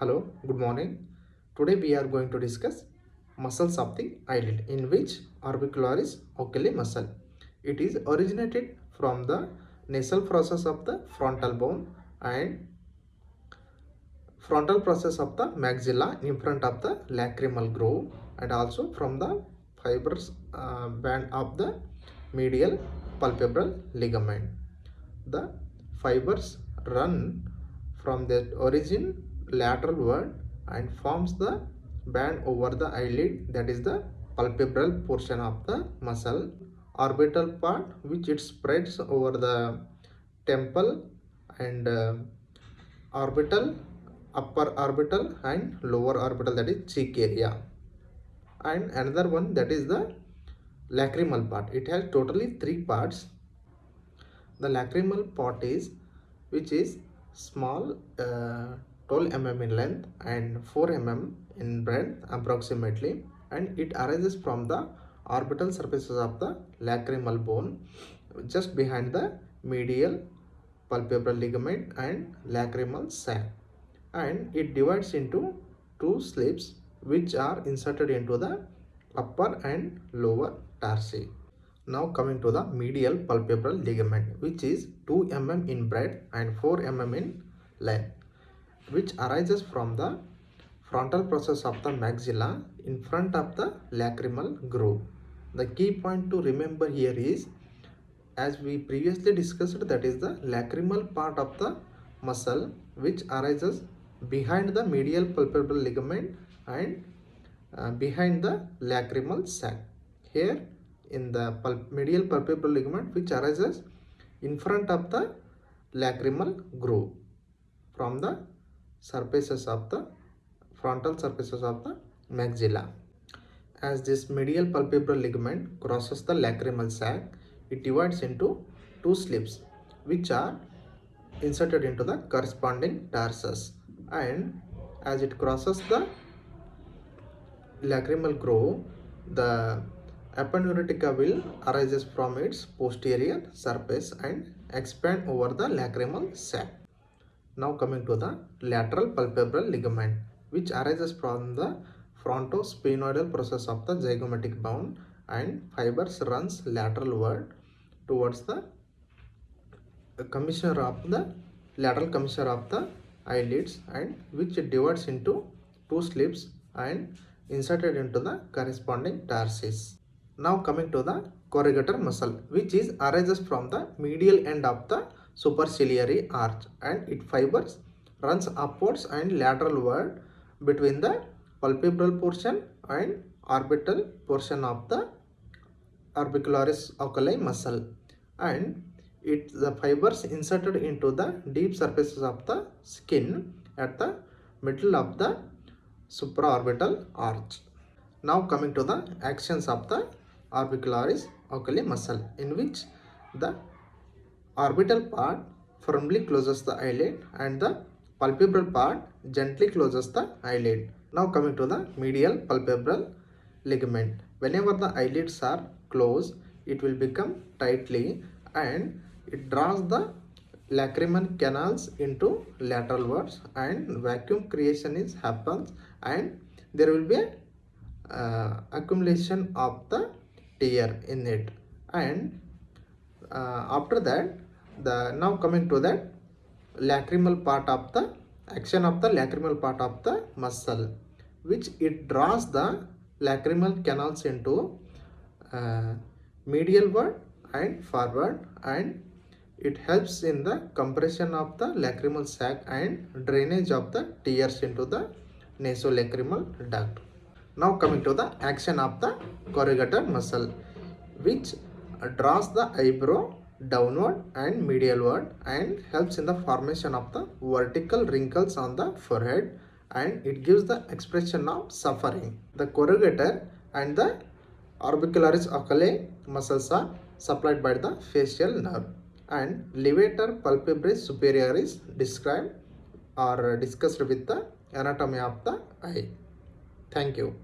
Hello, good morning. Today we are going to discuss muscles of the eyelid, in which orbicularis oculi muscle. It is originated from the nasal process of the frontal bone and frontal process of the maxilla in front of the lacrimal groove, and also from the fibers band of the medial palpebral ligament. The fibers run from the origin lateralward and forms the band over the eyelid, that is the palpebral portion of the muscle. Orbital part which it spreads over the temple and orbital, upper orbital and lower orbital, that is cheek area. And another one, that is the lacrimal part. It has totally three parts. The lacrimal part is which is small, 12 mm in length and 4 mm in breadth approximately, and it arises from the orbital surfaces of the lacrimal bone just behind the medial palpebral ligament and lacrimal sac, and it divides into two slits which are inserted into the upper and lower tarsi. Now coming to the medial palpebral ligament, which is 2 mm in breadth and 4 mm in length, which arises from the frontal process of the maxilla in front of the lacrimal groove. The key point to remember here is, as we previously discussed, that is the lacrimal part of the muscle which arises behind the medial palpebral ligament and behind the lacrimal sac. Here in the medial palpebral ligament which arises in front of the lacrimal groove from the surfaces of the frontal surfaces of the maxilla. As this medial palpebral ligament crosses the lacrimal sac, it divides into two slits which are inserted into the corresponding tarsus, and as it crosses the lacrimal groove, the aponeurotica will arises from its posterior surface and expand over the lacrimal sac. Now coming to the lateral palpebral ligament, which arises from the frontosphenoidal process of the zygomatic bone, and fibers runs lateralward towards the commissure of the lateral commissure of the eyelids, and which divides into two slits and inserted into the corresponding tarsus. Now coming to the corrugator muscle, which is arises from the medial end of the superciliary arch, and its fibers runs upwards and lateralward between the palpebral portion and orbital portion of the orbicularis oculi muscle, and the fibers inserted into the deep surfaces of the skin at the middle of the supraorbital arch. Now coming to the actions of the orbicularis oculi muscle, in which the orbital part firmly closes the eyelid and the palpebral part gently closes the eyelid. Now coming to the medial palpebral ligament. Whenever the eyelids are closed, it will become tightly and it draws the lacrimal canals into lateralwards, and vacuum creation is happens, and there will be a accumulation of the tear in it, and after that now coming to that lacrimal part of the action of the lacrimal part of the muscle, which it draws the lacrimal canals into medialward and forward, and it helps in the compression of the lacrimal sac and drainage of the tears into the nasolacrimal duct. Now coming to the action of the corrugator muscle, which draws the eyebrow downward and medialward and helps in the formation of the vertical wrinkles on the forehead, and it gives the expression of suffering. The corrugator and the orbicularis oculi muscles are supplied by the facial nerve, and levator palpebrae superioris described or discussed with the anatomy of the eye. Thank you.